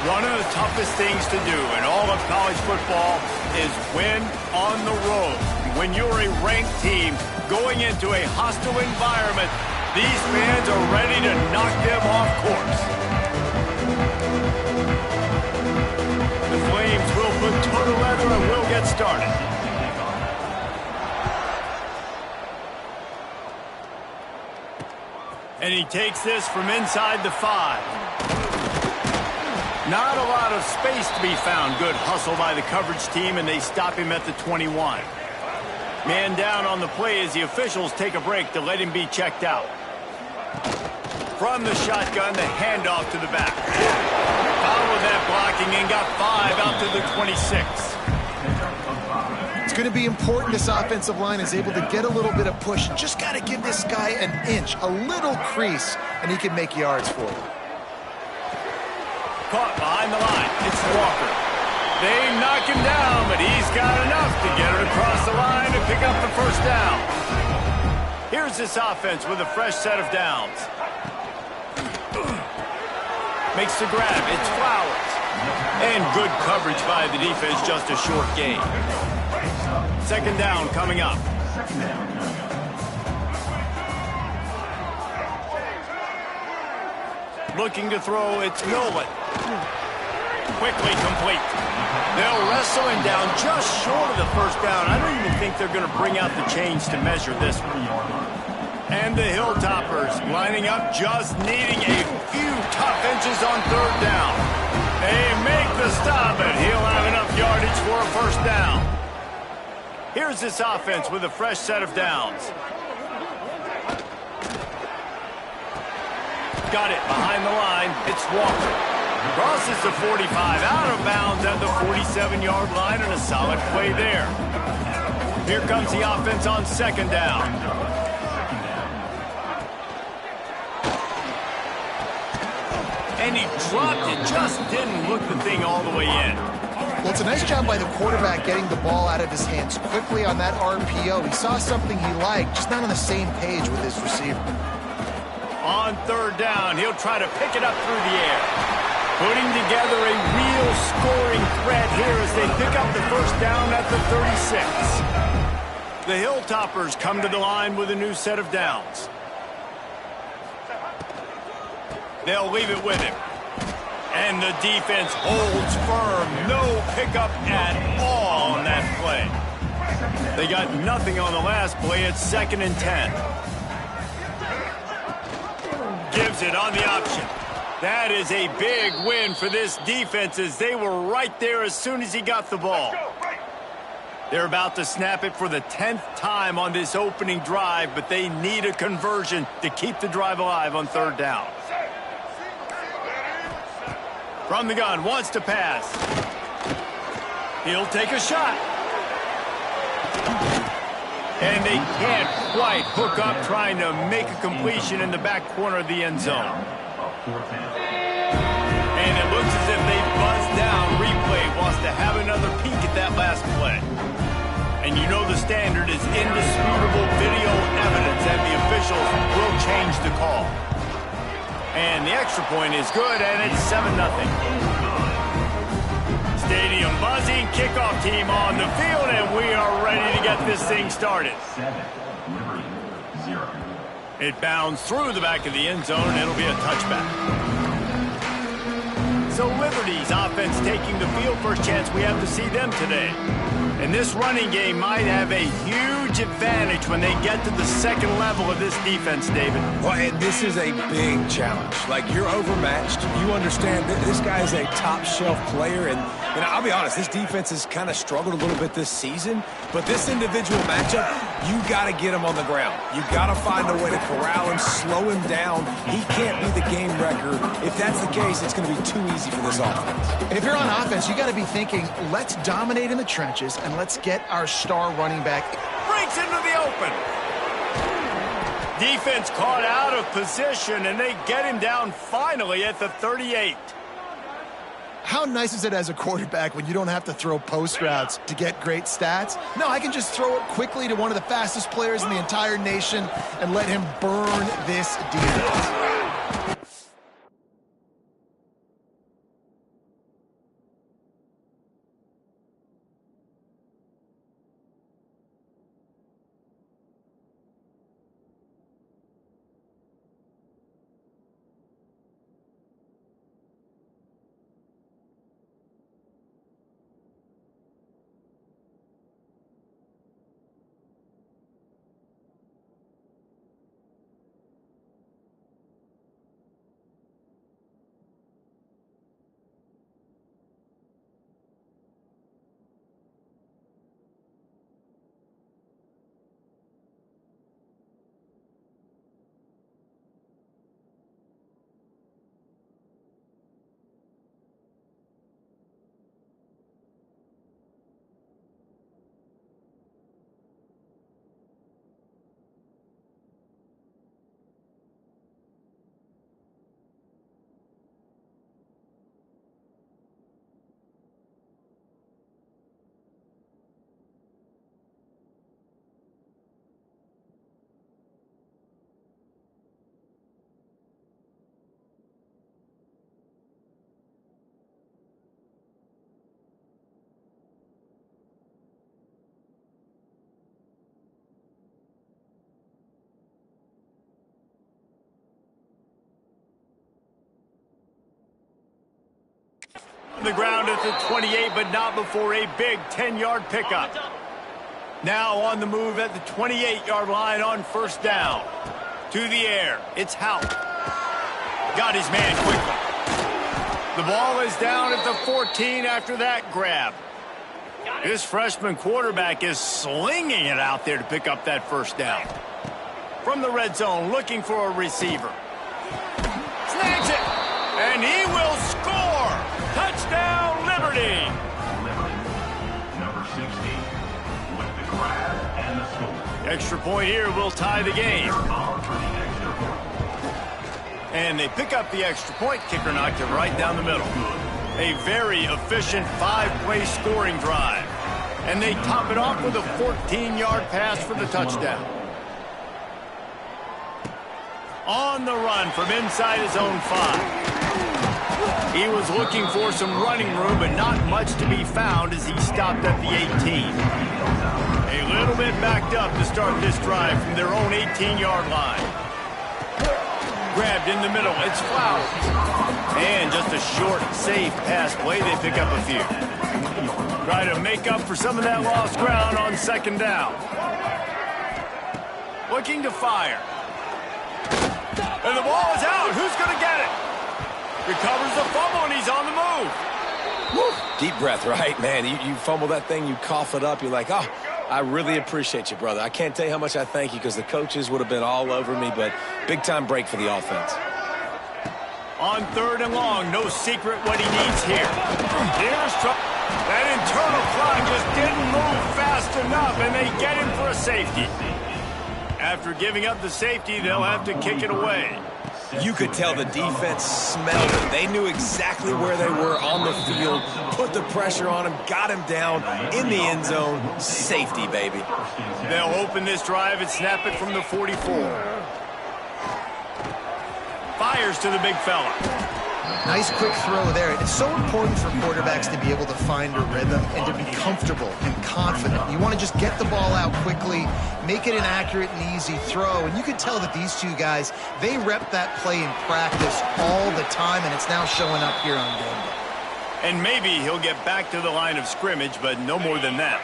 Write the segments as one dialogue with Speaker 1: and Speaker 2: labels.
Speaker 1: One of the toughest things to do in all of college football is win on the road. When you're a ranked team going into a hostile environment, these fans are ready to knock them off course. The Flames will put toe to leather and will get started. And he takes this from inside the 5. Not a lot of space to be found. Good hustle by the coverage team, and they stop him at the 21. Man down on the play as the officials take a break to let him be checked out. From the shotgun, the handoff to the back. Followed that blocking and got 5 out to the 26.
Speaker 2: It's going to be important this offensive line is able to get a little bit of push. Just got to give this guy an inch, a little crease, and he can make yards for you.
Speaker 1: Caught behind the line. It's Walker. They knock him down, but he's got enough to get it across the line and pick up the first down. Here's this offense with a fresh set of downs. Makes the grab. It's Flowers. And good coverage by the defense, just a short gain. Second down coming up. Looking to throw, it's Nolan. Quickly complete. They'll wrestle him down just short of the first down. I don't even think they're going to bring out the chains to measure this one. And the Hilltoppers lining up, just needing a few tough inches on third down. They make the stop, and he'll have enough yardage for a first down. Here's this offense with a fresh set of downs. Got it behind the line. It's Walker. Crosses the 45, out of bounds at the 47-yard line, and a solid play there. Here comes the offense on second down. And he dropped it, just didn't look the thing all the way in.
Speaker 2: Well, it's a nice job by the quarterback getting the ball out of his hands quickly on that RPO. He saw something he liked, just not on the same page with his receiver.
Speaker 1: On third down, he'll try to pick it up through the air. Putting together a real scoring threat here as they pick up the first down at the 36. The Hilltoppers come to the line with a new set of downs. They'll leave it with him. And the defense holds firm. No pickup at all on that play. They got nothing on the last play. It's 2nd and 10. Gives it on the option. That is a big win for this defense as they were right there as soon as he got the ball. They're about to snap it for the 10th time on this opening drive, but they need a conversion to keep the drive alive on third down. From the gun, wants to pass. He'll take a shot. And they can't quite hook up trying to make a completion in the back corner of the end zone. And it looks as if they buzzed down. Replay wants to have another peek at that last play. And you know the standard is indisputable video evidence, and the officials will change the call. And the extra point is good, and it's 7-0. Stadium buzzing, kickoff team on the field, and we are ready to get this thing started.
Speaker 3: 7, Liberty, 0.
Speaker 1: It bounds through the back of the end zone, and it'll be a touchback. So Liberty's offense taking the field. First chance we have to see them today. And this running game might have a huge advantage when they get to the second level of this defense, David.
Speaker 4: Well, and this is a big challenge. Like, you're overmatched. You understand that this guy is a top-shelf player. And I'll be honest, this defense has kind of struggled a little bit this season. But this individual matchup, you got to get him on the ground. You got to find a way to corral him, slow him down. He can't be the game wrecker. If that's the case, it's going to be too easy for this offense.
Speaker 2: And if you're on offense, you got to be thinking, let's dominate in the trenches and let's get our star running back.
Speaker 1: Breaks into the open. Defense caught out of position, and they get him down finally at the 38.
Speaker 2: How nice is it as a quarterback when you don't have to throw post routes to get great stats? No, I can just throw it quickly to one of the fastest players in the entire nation and let him burn this defense.
Speaker 1: the ground at the 28, but not before a big 10-yard pickup. Now on the move at the 28-yard line on first down. To the air, it's Houck. Got his man quickly. The ball is down at the 14 after that grab. This freshman quarterback is slinging it out there to pick up that first down. From the red zone, looking for a receiver. Snags it, and he will score! Touchdown, Liberty!
Speaker 3: Number 60 with the grab and the score.
Speaker 1: Extra point here will tie the game. And they pick up the extra point. Kicker knocked it right down the middle. A very efficient 5-play scoring drive. And they top it off with a 14-yard pass for the touchdown. On the run from inside his own 5. He was looking for some running room, but not much to be found as he stopped at the 18. A little bit backed up to start this drive from their own 18-yard line. Grabbed in the middle, it's Flowers. And just a short, safe pass play, they pick up a few. Try to make up for some of that lost ground on second down. Looking to fire. And the ball is out. Who's going to get it? Recovers the fumble, and he's on the move.
Speaker 4: Woo. Deep breath, right, man? You fumble that thing, you cough it up, you're like, oh, I really appreciate you, brother. I can't tell you how much I thank you because the coaches would have been all over me, but big-time break for the offense.
Speaker 1: On third and long, no secret what he needs here. Here's trouble. That internal clock just didn't move fast enough, and they get him for a safety. After giving up the safety, they'll have to kick it away.
Speaker 4: You could tell the defense smelled it. They knew exactly where they were on the field, put the pressure on him, got him down in the end zone. Safety, baby.
Speaker 1: They'll open this drive and snap it from the 44. Fires to the big fella.
Speaker 2: Nice quick throw there. It's so important for quarterbacks to be able to find a rhythm and to be comfortable and confident. You want to just get the ball out quickly, make it an accurate and easy throw. And you can tell that these two guys, they rep that play in practice all the time, and it's now showing up here on game day.
Speaker 1: And maybe he'll get back to the line of scrimmage, but no more than that.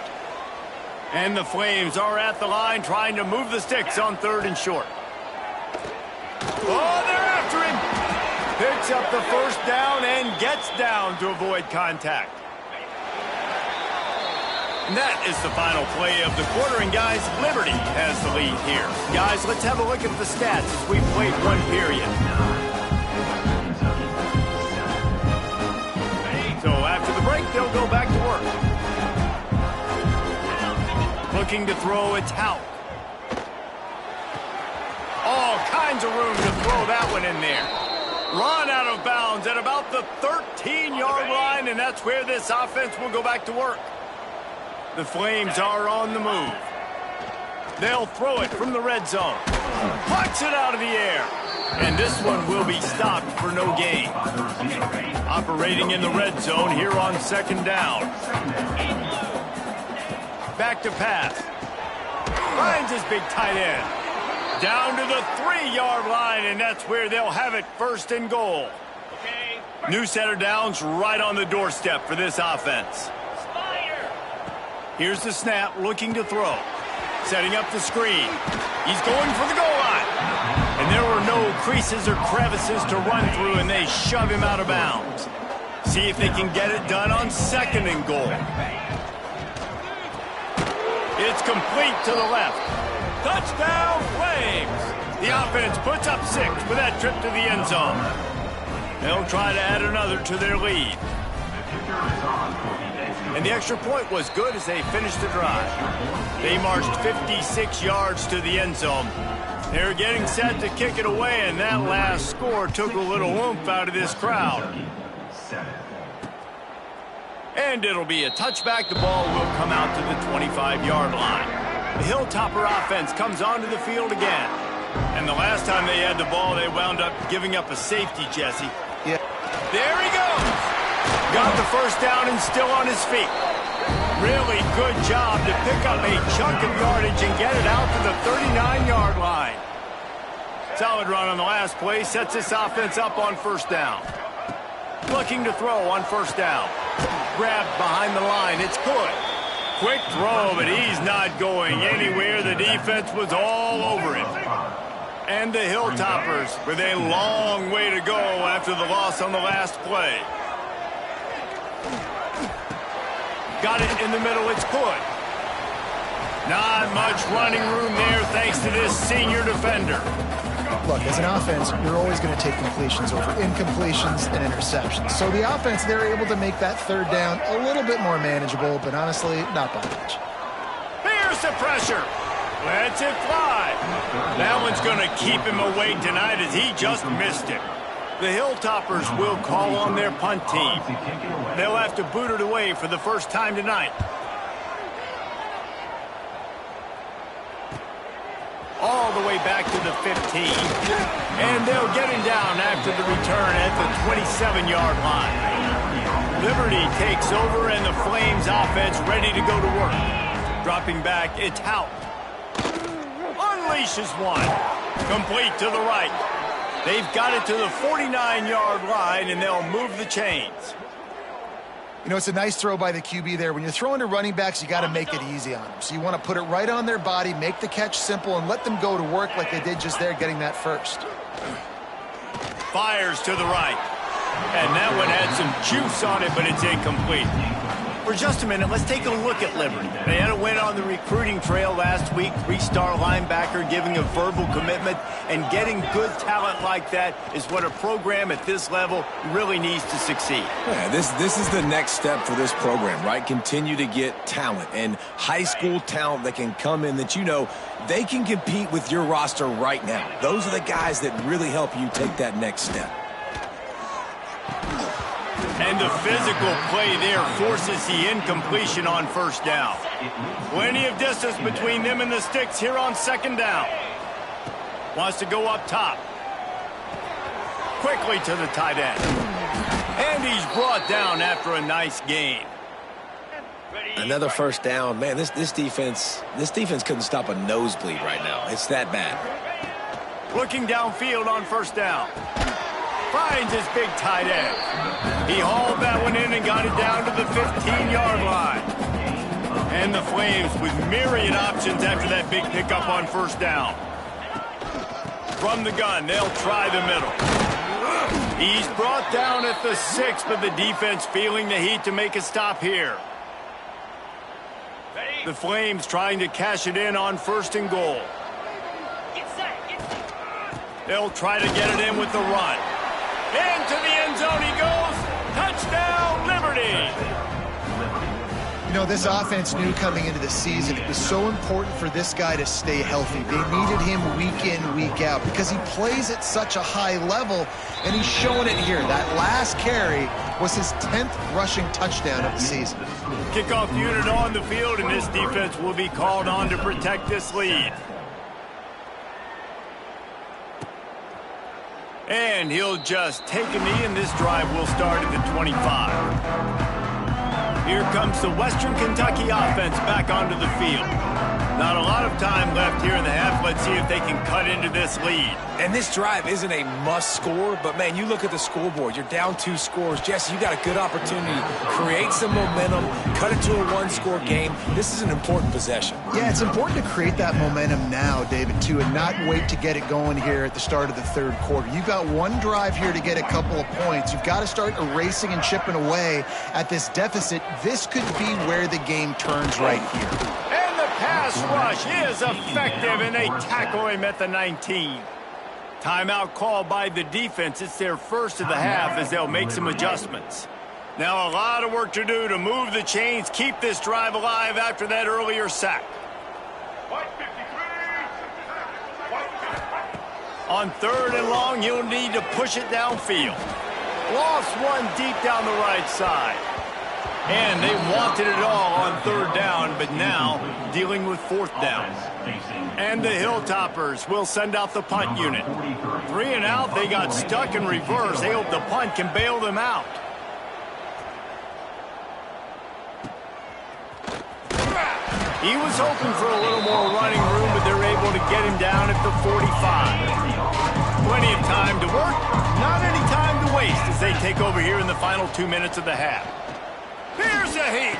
Speaker 1: And the Flames are at the line trying to move the sticks on third and short. Oh, they're after him. Picks up the first down and gets down to avoid contact. And that is the final play of the quarter, and guys, Liberty has the lead here. Guys, let's have a look at the stats as we played one period. So after the break, they'll go back to work. Looking to throw, it's Houck. All kinds of room to throw that one in there. Run out of bounds at about the 13-yard line, and that's where this offense will go back to work. The Flames are on the move. They'll throw it from the red zone. Punch it out of the air. And this one will be stopped for no gain. Operating in the red zone here on second down. Back to pass. Finds his big tight end. Down to the 3-yard line, and that's where they'll have it, first and goal. New set of downs right on the doorstep for this offense. Here's the snap, looking to throw. Setting up the screen. He's going for the goal line. And there were no creases or crevices to run through, and they shove him out of bounds. See if they can get it done on second and goal. It's complete to the left. Touchdown, Flames! The offense puts up 6 with that trip to the end zone. They'll try to add another to their lead. And the extra point was good as they finished the drive. They marched 56 yards to the end zone. They're getting set to kick it away, and that last score took a little oomph out of this crowd. And it'll be a touchback. The ball will come out to the 25-yard line. The Hilltopper offense comes onto the field again. And the last time they had the ball, they wound up giving up a safety, Jesse.
Speaker 2: Yeah.
Speaker 1: There he goes. Got the first down and still on his feet. Really good job to pick up a chunk of yardage and get it out to the 39-yard line. Solid run on the last play. Sets this offense up on first down. Looking to throw on first down. Grabbed behind the line. It's good. Quick throw, but he's not going anywhere. The defense was all over him. And the Hilltoppers with a long way to go after the loss on the last play. Got it in the middle. It's good. Not much running room there thanks to this senior defender.
Speaker 2: Look, as an offense, you're always going to take completions over incompletions and interceptions. So the offense, they're able to make that third down a little bit more manageable, but honestly, not by much.
Speaker 1: Here's the pressure. Lets it fly. That one's going to keep him awake tonight as he just missed it. The Hilltoppers will call on their punt team. They'll have to boot it away for the first time tonight. All the way back to the 15. And they'll get him down after the return at the 27-yard line. Liberty takes over and the Flames offense ready to go to work. Dropping back, it's Hout. Unleashes one. Complete to the right. They've got it to the 49-yard line, and they'll move the chains.
Speaker 2: You know, it's a nice throw by the QB there. When you're throwing to running backs, you got to make it easy on them. So you want to put it right on their body, make the catch simple, and let them go to work like they did just there, getting that first.
Speaker 1: Fires to the right. And that one had some juice on it, but it's incomplete. For just a minute, let's take a look at Liberty. They had a win on the recruiting trail last week. 3-star linebacker giving a verbal commitment, and getting good talent like that is what a program at this level really needs to succeed.
Speaker 4: Yeah, this is the next step for this program, right? Continue to get talent and high school talent that can come in that you know they can compete with your roster right now. Those are the guys that really help you take that next step.
Speaker 1: And the physical play there forces the incompletion on first down. Plenty of distance between them and the sticks here on second down. Wants to go up top. Quickly to the tight end. And he's brought down after a nice gain.
Speaker 4: Another first down. Man, this defense couldn't stop a nosebleed right now. It's that bad.
Speaker 1: Looking downfield on first down. Finds his big tight end. He hauled that one in and got it down to the 15-yard line. And the Flames with myriad options after that big pickup on first down. From the gun, they'll try the middle. He's brought down at the 6, but the defense feeling the heat to make a stop here. The Flames trying to cash it in on first and goal. They'll try to get it in with the run. Into the end zone he goes. Touchdown, Liberty.
Speaker 2: You know, this offense knew coming into the season it was so important for this guy to stay healthy. They needed him week in, week out because he plays at such a high level, and he's showing it here. That last carry was his 10th rushing touchdown of the season.
Speaker 1: Kickoff unit on the field, and this defense will be called on to protect this lead. And he'll just take a knee, and this drive will start at the 25. Here comes the Western Kentucky offense back onto the field. Not a lot of time left here in the half. Let's see if they can cut into this lead.
Speaker 4: And this drive isn't a must score, but man, you look at the scoreboard. You're down 2 scores. Jesse, you got a good opportunity to create some momentum, cut it to a 1-score game. This is an important possession.
Speaker 2: Yeah, it's important to create that momentum now, David, too, and not wait to get it going here at the start of the third quarter. You've got one drive here to get a couple of points. You've got to start erasing and chipping away at this deficit. This could be where the game turns right here.
Speaker 1: And the pass rush is effective, and they tackle him at the 19. Timeout called by the defense. It's their first of the half as they'll make some adjustments. Now a lot of work to do to move the chains, keep this drive alive after that earlier sack. On third and long, you'll need to push it downfield. Lost one deep down the right side. And they wanted it all on third down, but now dealing with fourth down. And the Hilltoppers will send out the punt unit. 3 and out, they got stuck in reverse. They hope the punt can bail them out. He was hoping for a little more running room, but they're able to get him down at the 45. Plenty of time to work, not any time to waste. as they take over here in the final 2 minutes of the half. Here's the heat.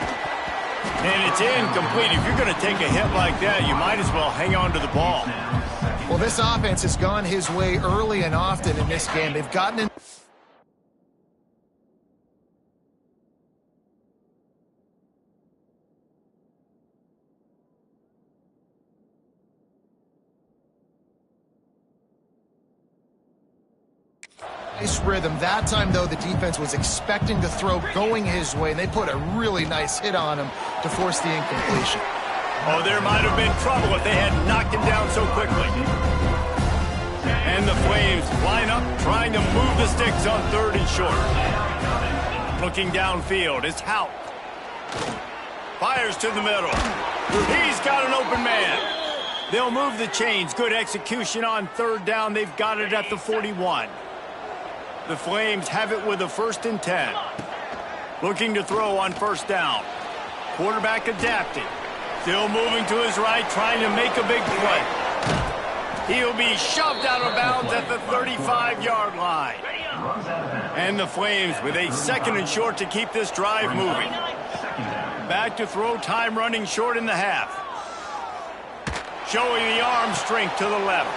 Speaker 1: And it's incomplete. If you're going to take a hit like that, you might as well hang on to the ball.
Speaker 2: Well, this offense has gone his way early and often in this game. They've gotten in. Nice rhythm. That time, though, the defense was expecting the throw going his way, and they put a really nice hit on him to force the incompletion.
Speaker 1: Oh, there might have been trouble if they had knocked him down so quickly. And the Flames line up, trying to move the sticks on 3rd and short. Looking downfield, it's Houck. Fires to the middle. He's got an open man. They'll move the chains. Good execution on 3rd down. They've got it at the 41. The Flames have it with a 1st and 10. Looking to throw on 1st down. Quarterback adapting. Still moving to his right, trying to make a big play. He'll be shoved out of bounds at the 35-yard line. And the Flames with a 2nd and short to keep this drive moving. Back to throw, time running short in the half. Showing the arm strength to the left.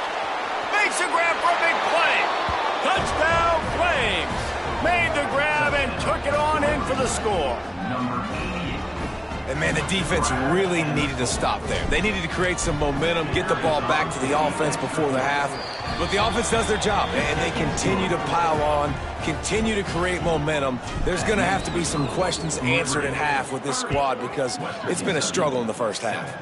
Speaker 1: Makes a grab for a big play. Touchdown, Flames! Made the grab and took it on in for the score.
Speaker 4: And, man, the defense really needed to stop there. They needed to create some momentum, get the ball back to the offense before the half. But the offense does their job, and they continue to pile on, continue to create momentum. There's going to have to be some questions answered at half with this squad because it's been a struggle in the first half.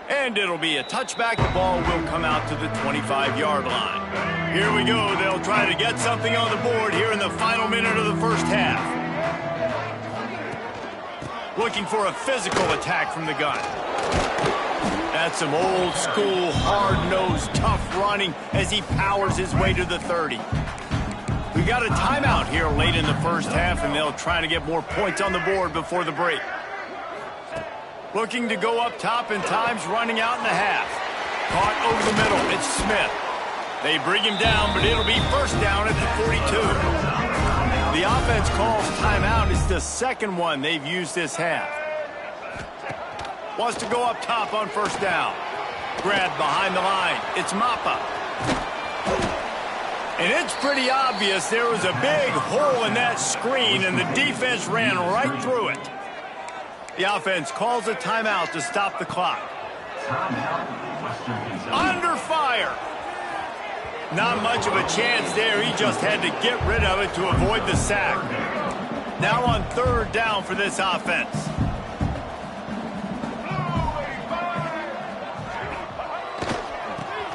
Speaker 1: And it'll be a touchback. The ball will come out to the 25-yard line. Here we go. They'll try to get something on the board here in the final minute of the first half. Looking for a physical attack from the gun. That's some old-school, hard-nosed, tough running as he powers his way to the 30. We got a timeout here late in the first half, and they'll try to get more points on the board before the break. Looking to go up top, and time's running out in the half. Caught over the middle. It's Smith. They bring him down, but it'll be 1st down at the 42. The offense calls timeout. It's the 2nd one they've used this half. Wants to go up top on 1st down. Grabbed behind the line. It's Mappa. And it's pretty obvious there was a big hole in that screen, and the defense ran right through it. The offense calls a timeout to stop the clock. Under fire. Not much of a chance there. He just had to get rid of it to avoid the sack. Now on 3rd down for this offense.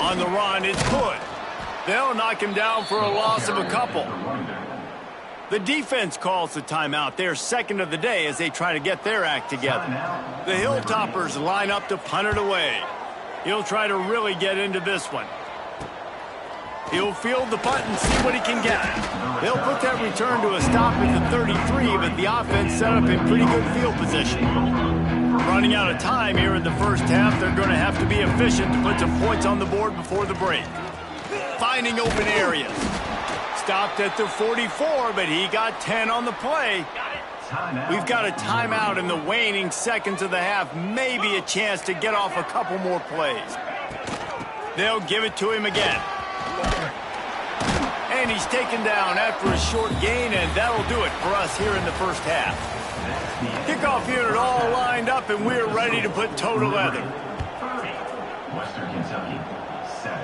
Speaker 1: On the run, it's Hood. They'll knock him down for a loss of a couple. The defense calls the timeout, their 2nd of the day, as they try to get their act together. The Hilltoppers line up to punt it away. He'll try to really get into this one. He'll field the punt and see what he can get. They'll put that return to a stop at the 33, but the offense set up in pretty good field position. Running out of time here in the first half, they're going to have to be efficient to put some points on the board before the break. Finding open areas. Stopped at the 44, but he got 10 on the play. We've got a timeout in the waning seconds of the half. Maybe a chance to get off a couple more plays. They'll give it to him again. And he's taken down after a short gain, and that'll do it for us here in the first half. Kickoff unit all lined up, and we're ready to put toe to leather.
Speaker 3: Western Kentucky, 7.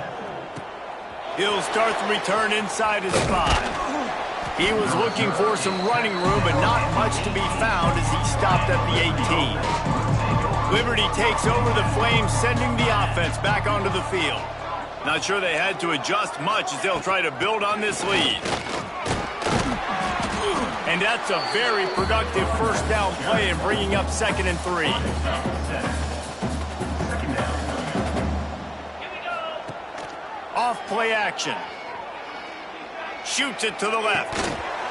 Speaker 1: He'll start the return inside his 5. He was looking for some running room, but not much to be found as he stopped at the 18. Liberty takes over the Flames, sending the offense back onto the field. Not sure they had to adjust much as they'll try to build on this lead. And that's a very productive 1st down play and bringing up 2nd and 3. Off play action. Shoots it to the left.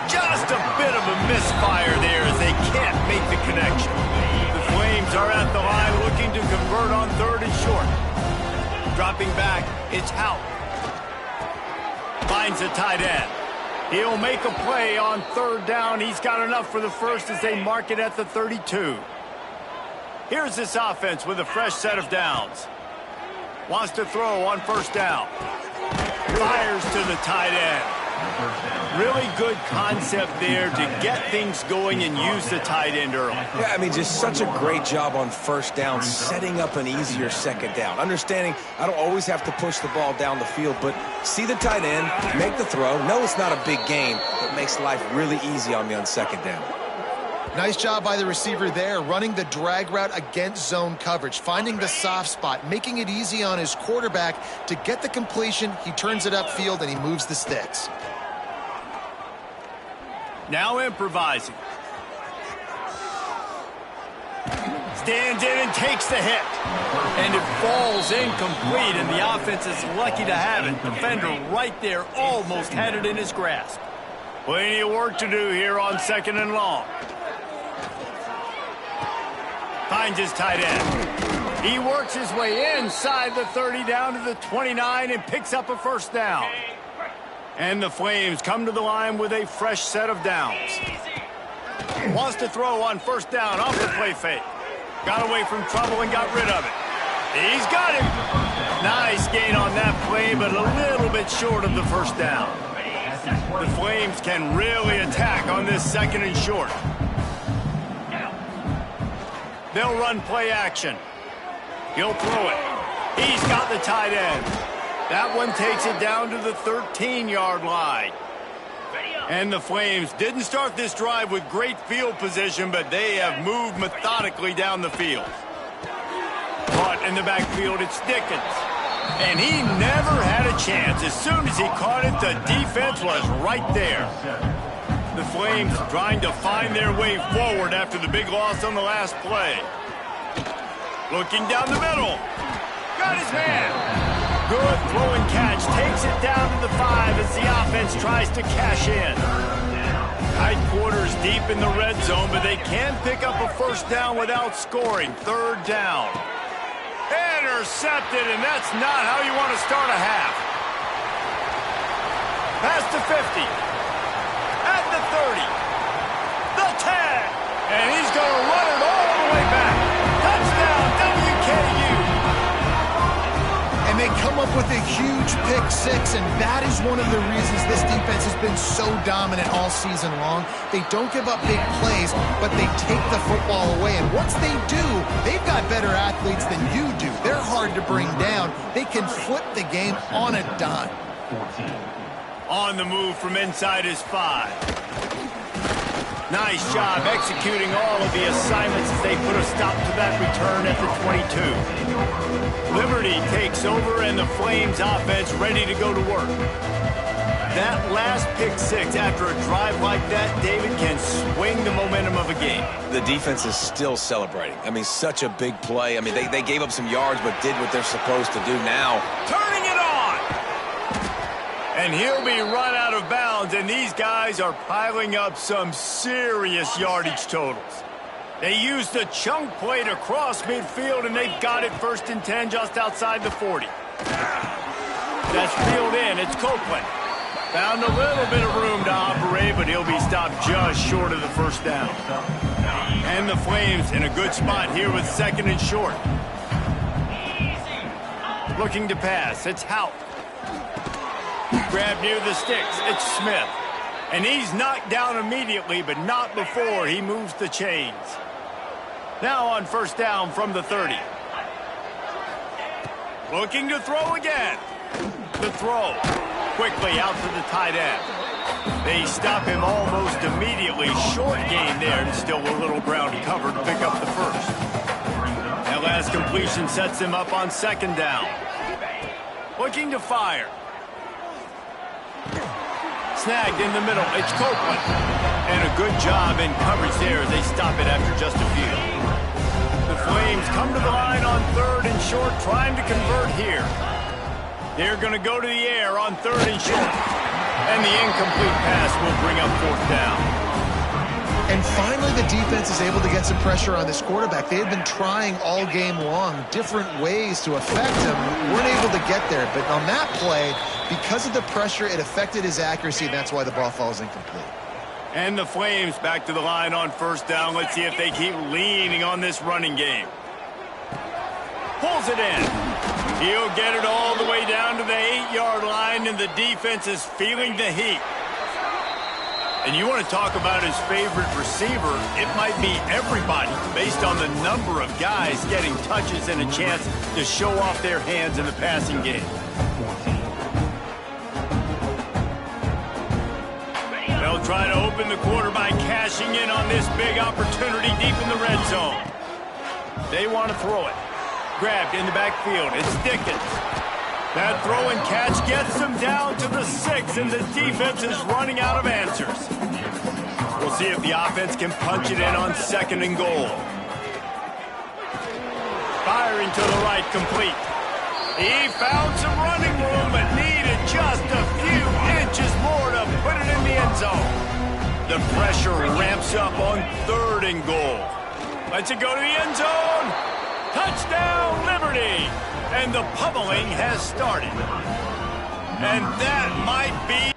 Speaker 1: Just a bit of a misfire there as they can't make the connection. The Flames are at the line looking to convert on 3rd and short. Dropping back, it's Houck. Finds a tight end. He'll make a play on third down. He's got enough for the first as they mark it at the 32. Here's this offense with a fresh set of downs. Wants to throw on first down. Fires to the tight end. Really good concept there to get things going and use the tight end early.
Speaker 4: Yeah, I mean, just such a great job on first down, setting up an easier second down. Understanding I don't always have to push the ball down the field, but see the tight end, make the throw. No, it's not a big game, but makes life really easy on me on second down.
Speaker 2: Nice job by the receiver there, running the drag route against zone coverage, finding the soft spot, making it easy on his quarterback to get the completion. He turns it upfield, and he moves the sticks.
Speaker 1: Now improvising. Stands in and takes the hit. And it falls incomplete, and the offense is lucky to have it. Defender right there almost had it in his grasp. Plenty of work to do here on second and long. Finds his tight end. He works his way inside the 30 down to the 29 and picks up a first down. And the Flames come to the line with a fresh set of downs. Wants to throw on first down off the play fake. Got away from trouble and got rid of it. He's got him. Nice gain on that play, but a little bit short of the first down. The Flames can really attack on this second and short. They'll run play action. He'll throw it. He's got the tight end. That one takes it down to the 13-yard line. And the Flames didn't start this drive with great field position, but they have moved methodically down the field. Caught in the backfield, it's Dickens. And he never had a chance. As soon as he caught it, the defense was right there. The Flames trying to find their way forward after the big loss on the last play. Looking down the middle. Got his man. Good throw and catch. Takes it down to the 5 as the offense tries to cash in. Tight quarters deep in the red zone, but they can pick up a first down without scoring. Third down. Intercepted, and that's not how you want to start a half. Past the 50. At the 30. The 10. And he's going to run it all the way back. Touchdown, WKU.
Speaker 2: And they come up with a huge pick six, and that is one of the reasons this defense has been so dominant all season long. They don't give up big plays, but they take the football away. And once they do, they've got better athletes than you do. They're hard to bring down. They can flip the game on a dime.
Speaker 1: On the move from inside his 5. Nice job executing all of the assignments as they put a stop to that return at the 22. Liberty takes over and the Flames offense ready to go to work. That last pick six after a drive like that, David, can swing the momentum of a game.
Speaker 4: The defense is still celebrating. I mean, such a big play. I mean, they gave up some yards but did what they're supposed to do now.
Speaker 1: Turning it on! And he'll be run out of bounds, and these guys are piling up some serious yardage totals. They used a chunk play to cross midfield, and they've got it 1st and 10 just outside the 40. That's reeled in. It's Copeland. Found a little bit of room to operate, but he'll be stopped just short of the first down. And the Flames in a good spot here with second and short. Looking to pass. It's Houck. Grab near the sticks. It's Smith. And he's knocked down immediately, but not before he moves the chains. Now on first down from the 30. Looking to throw again. The throw. Quickly out to the tight end. They stop him almost immediately. Short gain there, and still a little ground to cover to pick up the first. That last completion sets him up on second down. Looking to fire. Snagged in the middle. It's Copeland. And a good job in coverage there as they stop it after just a few. The Flames come to the line on third and short, trying to convert here. They're going to go to the air on third and short. And the incomplete pass will bring up fourth down.
Speaker 2: And finally, the defense is able to get some pressure on this quarterback. They had been trying all game long different ways to affect him. Weren't able to get there. But on that play, because of the pressure, it affected his accuracy, and that's why the ball falls incomplete.
Speaker 1: And the Flames back to the line on first down. Let's see if they keep leaning on this running game. Pulls it in. He'll get it all the way down to the 8-yard line, and the defense is feeling the heat. And you want to talk about his favorite receiver, it might be everybody based on the number of guys getting touches and a chance to show off their hands in the passing game. They'll try to open the quarter by cashing in on this big opportunity deep in the red zone. They want to throw it. Grabbed in the backfield. It's Dickens. That throw and catch gets them down to the 6, and the defense is running out of answers. We'll see if the offense can punch it in on 2nd and goal. Firing to the right, complete. He found some running room, but needed just a few inches more to put it in the end zone. The pressure ramps up on 3rd and goal. Lets it go to the end zone. Touchdown, Liberty! And the pummeling has started. And that might be